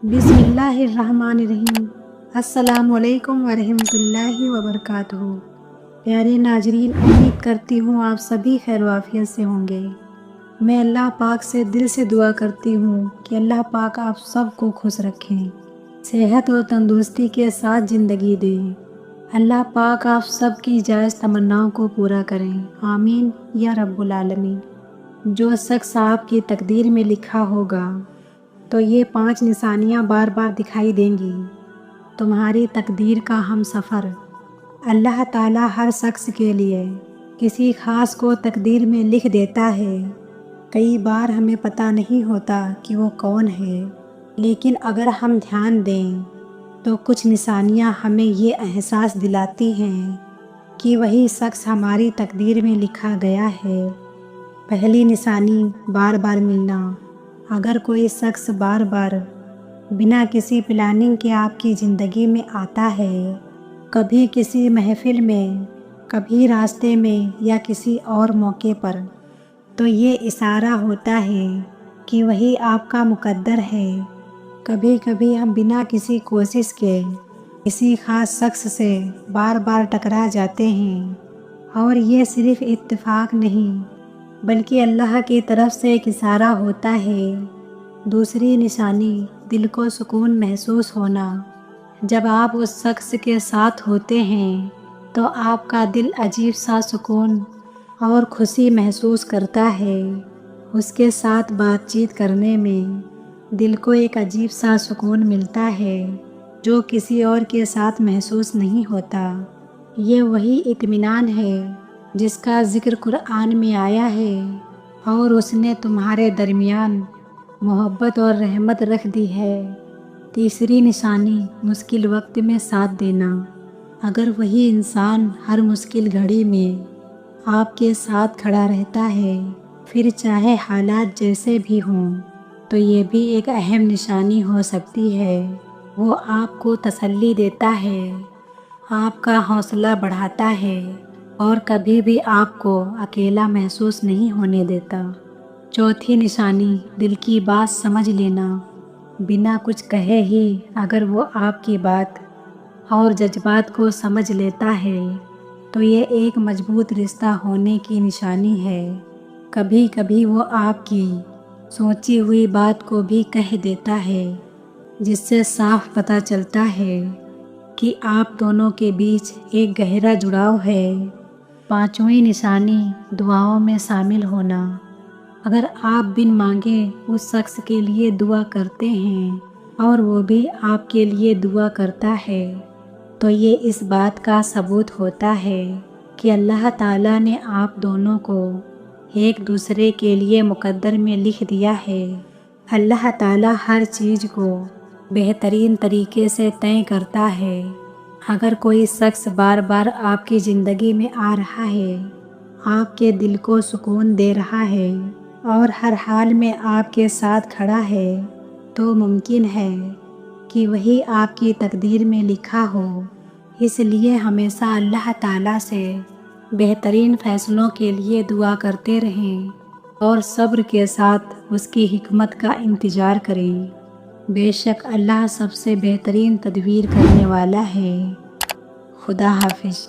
बिस्मिल्लाहिर्रहमानिर्रहीम। अस्सलामु अलैकुम वरहमतुल्लाहि वबरकातुहू। प्यारे नाजरीन, उम्मीद करती हूँ आप सभी खैर वाफियत से होंगे। मैं अल्लाह पाक से दिल से दुआ करती हूँ कि अल्लाह पाक आप सबको खुश रखें, सेहत और तंदुरुस्ती के साथ ज़िंदगी दें। अल्लाह पाक आप सबकी जायज़ तमन्नाओं को पूरा करें, आमीन या रब्बुल आलमीन। जो शख्स आपकी तकदीर में लिखा होगा तो ये 5 निशानियाँ बार बार दिखाई देंगी। तुम्हारी तकदीर का हम सफ़र। अल्लाह ताला हर शख्स के लिए किसी ख़ास को तकदीर में लिख देता है। कई बार हमें पता नहीं होता कि वो कौन है, लेकिन अगर हम ध्यान दें तो कुछ निशानियाँ हमें ये एहसास दिलाती हैं कि वही शख्स हमारी तकदीर में लिखा गया है। पहली निशानी, बार बार मिलना। अगर कोई शख्स बार बार बिना किसी प्लानिंग के आपकी ज़िंदगी में आता है, कभी किसी महफिल में, कभी रास्ते में या किसी और मौके पर, तो ये इशारा होता है कि वही आपका मुकद्दर है। कभी कभी हम बिना किसी कोशिश के किसी ख़ास शख्स से बार बार टकरा जाते हैं, और ये सिर्फ़ इत्तेफाक नहीं बल्कि अल्लाह की तरफ से एक इशारा होता है। दूसरी निशानी, दिल को सुकून महसूस होना। जब आप उस शख्स के साथ होते हैं तो आपका दिल अजीब सा सुकून और खुशी महसूस करता है। उसके साथ बातचीत करने में दिल को एक अजीब सा सुकून मिलता है जो किसी और के साथ महसूस नहीं होता। ये वही इत्मीनान है जिसका जिक्र कुरान में आया है, और उसने तुम्हारे दरमियान मोहब्बत और रहमत रख दी है। तीसरी निशानी, मुश्किल वक्त में साथ देना। अगर वही इंसान हर मुश्किल घड़ी में आपके साथ खड़ा रहता है, फिर चाहे हालात जैसे भी हों, तो ये भी एक अहम निशानी हो सकती है। वो आपको तसल्ली देता है, आपका हौसला बढ़ाता है और कभी भी आपको अकेला महसूस नहीं होने देता। चौथी निशानी, दिल की बात समझ लेना। बिना कुछ कहे ही अगर वो आपकी बात और जज्बात को समझ लेता है तो ये एक मजबूत रिश्ता होने की निशानी है। कभी कभी वो आपकी सोची हुई बात को भी कह देता है, जिससे साफ पता चलता है कि आप दोनों के बीच एक गहरा जुड़ाव है। पांचवी निशानी, दुआओं में शामिल होना। अगर आप बिन मांगे उस शख्स के लिए दुआ करते हैं और वो भी आपके लिए दुआ करता है, तो ये इस बात का सबूत होता है कि अल्लाह ताला ने आप दोनों को एक दूसरे के लिए मुकद्दर में लिख दिया है। अल्लाह ताला हर चीज़ को बेहतरीन तरीके से तय करता है। अगर कोई शख्स बार बार आपकी ज़िंदगी में आ रहा है, आपके दिल को सुकून दे रहा है और हर हाल में आपके साथ खड़ा है, तो मुमकिन है कि वही आपकी तकदीर में लिखा हो। इसलिए हमेशा अल्लाह ताला से बेहतरीन फ़ैसलों के लिए दुआ करते रहें और सब्र के साथ उसकी हिकमत का इंतज़ार करें। बेशक अल्लाह सबसे बेहतरीन तदबीर करने वाला है। खुदा हाफिज़।